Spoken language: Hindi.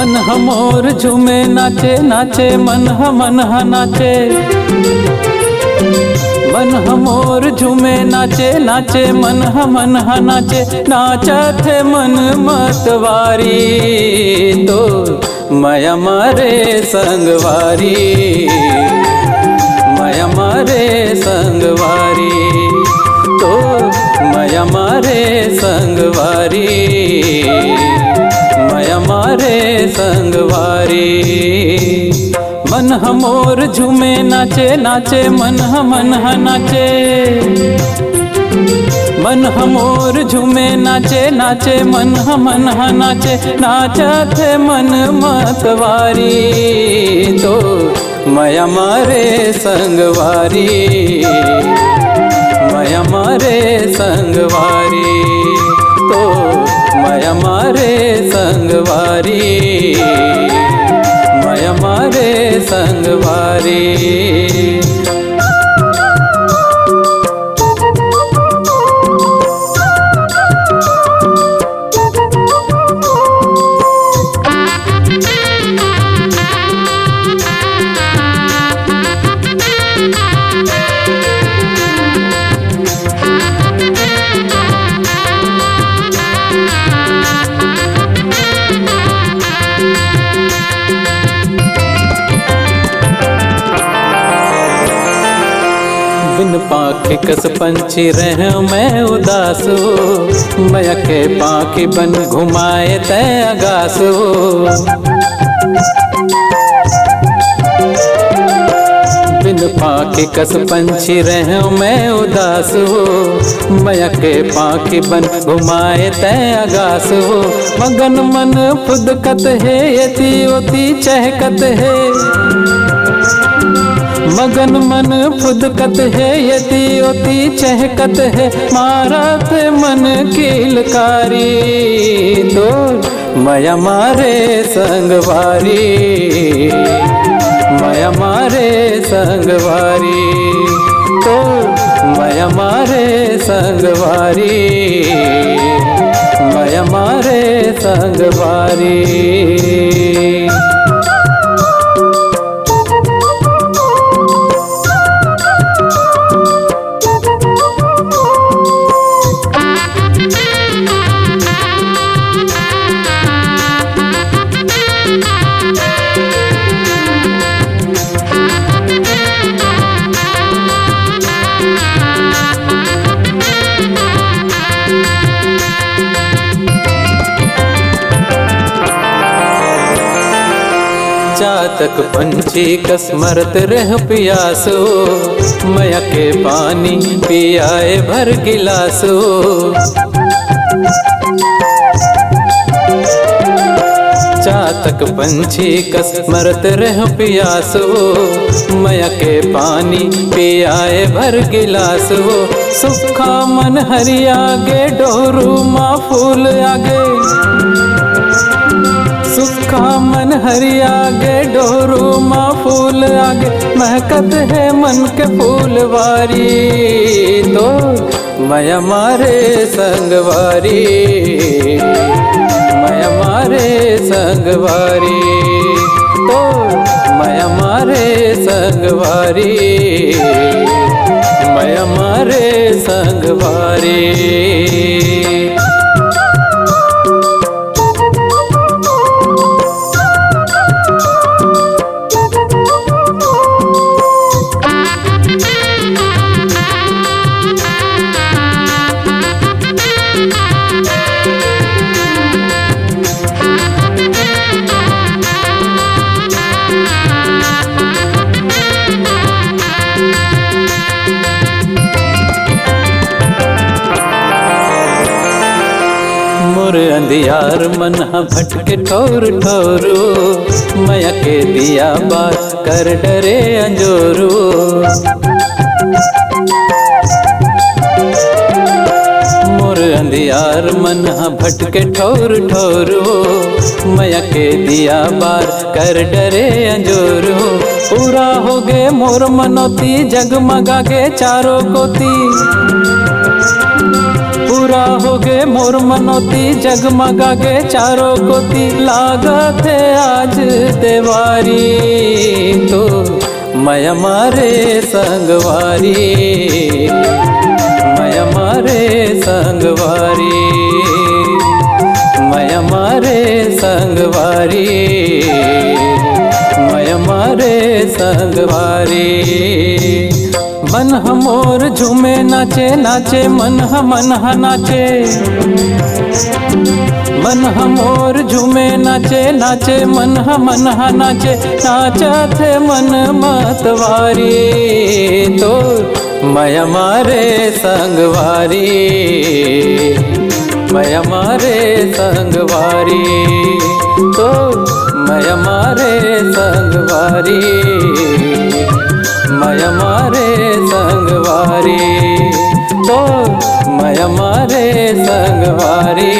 मन हमोर झूमे नाचे नाचे मन नाचे। मन हमोर झूमे नाचे नाचे मन नाचे। नाचत है मन मतवारी तो माया मारे संगवारी। माया मारे संगवारी तो माया मारे संगवारी। माया मारे संगवारी। मन हमोर झूमे नाचे नाचे मन नाचे। मन हमोर झूमे नाचे नाचे मन नाचे। नाचत है मन मतवारी तो माया मारे संगवारी। माया मारे संगवारी तो माया मारे संगवारी। माया मारे संगवारी। बिन पाखे कस पंछी रह मैं उदासो। माया के पाखी बन घुमाए तय अगासो। बिन पाखे कस पंछी रह मैं उदासो। माया के पाखी बन घुमाए तय अगासो। मगन मन फुदकत है यति ओति चहकत है। मगन मन फुदकत है यति ओति चहकत है। मारत मन किलकारी तो माया मारे संगवारी। माया मारे संगवारी तो माया मारे संगवारी। माया मारे संगवारी। चातक पंछी कसमरत रह पियासो। माया के पानी पियाए भर गिलासो। चातक पंछी कसमरत रह पियासो। माया के पानी पियाए भर गिलासो। सुखा मन हरि आगे डोरू माँ फूल आगे। सुखा मन हरि आगे डोरू माँ फूल आगे। महकत है मन के फूलवारी तो माया मारे संगवारी। माया मारे संगवारी तो माया मारे संगवारी। माया मारे संगवारी। मोर अंधियार मन भटके ठोर ठोरू। माया के दिया बात कर डरे अंजोरू। मोर अंधियार मन भटके ठोर ठोरू। माया के दिया बार कर डरे अंजोरू। पूरा हो गे मोर मनोती जगमगा के चारों कोती। पूरा हो गे मोर मनोती, जगमगा गे चारों कोती, लागत है आज देवारी तो मैं मारे संगवारी, मैं मारे संगवारी, मैं मारे संगवारी, मैं मारे संगवारी। मन हमोर झूमे नाचे नाचे मन नाचे, मन हमोर झूमे नाचे नाचे मन नाचे, नाचत है मन मतवारी तो मैं मारे संगवारी, मैं मारे संगवारी तो मैं मारे संगवारी, मैं मारे संगवारी तो मैं मारे संगवारी।